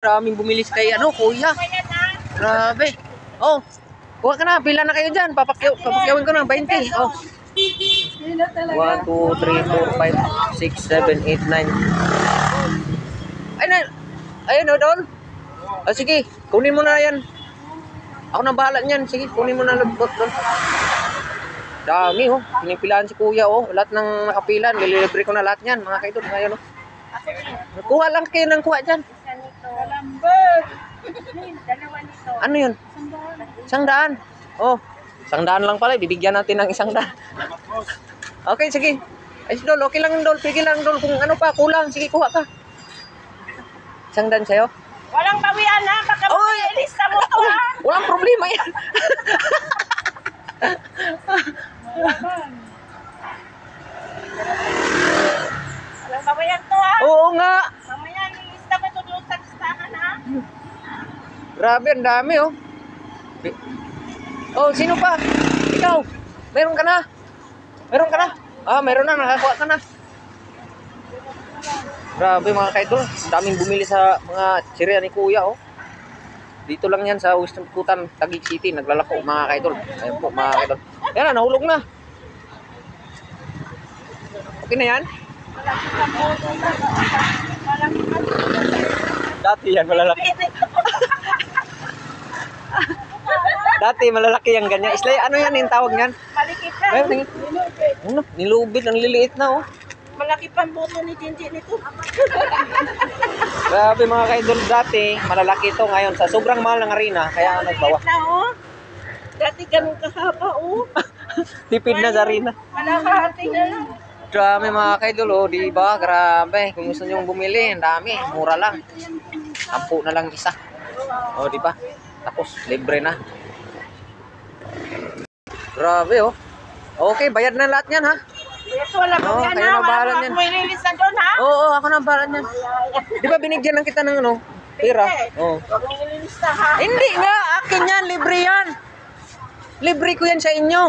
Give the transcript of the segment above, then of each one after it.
Maraming bumili kay kuya. Grabe. Oh, kuha ka na. Pila na kayo dyan. Papakyawin ko na. 20. Oh. 1, 2, 3, 4, 5, 6, 7, 8, 9. Ayun, Dol. Oh, sige. Kunin mo na yan. Ako na bahala niyan. Sige, kunin mo na lubot, Dol. Dami, oh. Pinipilaan si kuya, oh. Lahat ng nakapilan. Nililibre ko na lahat yan, mga kaidol. Ngayon, oh. Kuha lang kayo ng kuha dyan. Ano yun? 100. Oh, 100 lang pala. Bibigyan natin ng 100. Okay, sige. Ay, Dol, okay lang, Dol. Pigil lang, Dol. Kung ano pa, kulang. Sige, kuha ka. 100 sa'yo? Walang bawian ha. Baka ilista mo to ha. Walang problema yan. Walang bawian to ha. Oo nga. Mamaya ilista mo to doon sa listahan ha. Grabe, ang dami, oh. Oh, sino pa? Ikaw. Meron ka na? Meron ka na? Ah, meron na. Nakakuha ka na. Grabe, mga kaidol. Daming bumili sa mga siriya ni kuya, oh. Dito lang yan sa Western Kutan, Taguig City. Naglalako, mga kaidol. Ayan po, mga kaidol. Yan na, nahulog na. Okay na yan? Dati yan, malalaki. Dati malalaki yung ganyan. Islay, ano yan yung tawag niyan? Malikit na. Ayun, nilubid, ang liliit na, oh. Malaki pang boto ni Jinji nito. Grabe, mga kaidol, dati malalaki ito. Ngayon sa sobrang mahal ng arena, kaya nagbawa. Na oh. Dati ganun kahaba oh. Tipid na sa arena. Malakahati na lang. Grabe, mga kaidol, oh, di ba? Grabe. Kung gusto niyo bumili, ang dami, mura lang. 10 na lang isa. Oh, di ba? Tapos libre na. Grabe, oh. Okay, bayad na lahat 'yan, ha. Ito wala Oh, bawian kayo ha. na bahala Wala niyan. mo ililista doon ha. Oo, ako na bahala niyan. Di ba binigyan lang kita ng pera? Oh. Huwag mong ililista ha. Hindi nga, akin yan, libre yan. Libre ko yan sa inyo.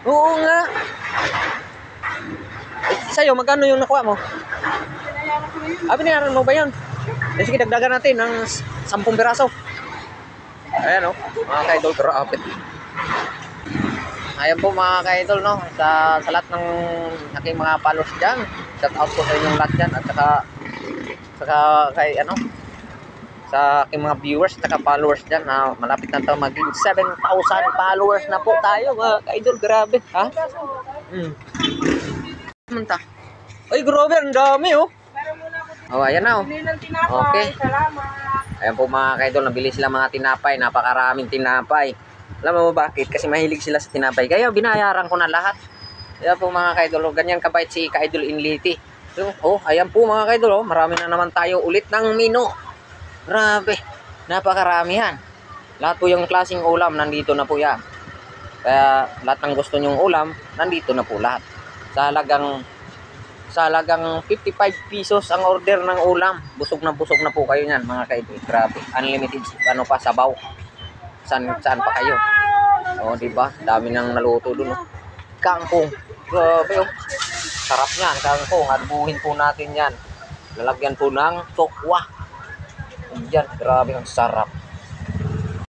Oo nga. Sa'yo, magkano yung nakuha mo? Binayaran mo ba yun? Sige, dagdagan natin ng 10 piraso. Ayan, oh. Mga kaidol, grabe. Ayan po, mga kaidol, no? Sa lahat ng aking mga followers dyan. Shout out po sa inyong lahat dyan. At saka kay, sa aking mga viewers at followers dyan na malapit na ito maging 7,000 followers na po tayo, mga kaidol. Grabe, ha? Manta. Ay, grabe, ang dami, oh. Oh, ayan na, oh. Okay. Salamat. Ayan po, mga kaidol, nabili sila mga tinapay. Napakaraming tinapay. Alam mo bakit? Kasi mahilig sila sa tinapay. Kaya binayaran ko na lahat. Kaya po, mga kaidol, ganyan kabait si Kaidol Inliti. Oh, ayan po, mga kaidol, oh. Marami na naman tayo ulit ng menu. Grabe, napakarami yan. Lahat po yung klaseng ulam, nandito na po yan. Kaya lahat ng gusto nyong ulam, nandito na po lahat. Sa halagang 55 pesos ang order ng ulam. Busog na po kayo niyan, mga kaidol. Grabe, unlimited sabaw. Saan pa kayo? Oh, di ba? Dami nang naluto doon, oh. Kangkong. Grabe, oh. Sarap niyan, kangkong. Adbuhin po natin 'yan. Lalagyan po ng tokwa. Yan, grabe ang sarap.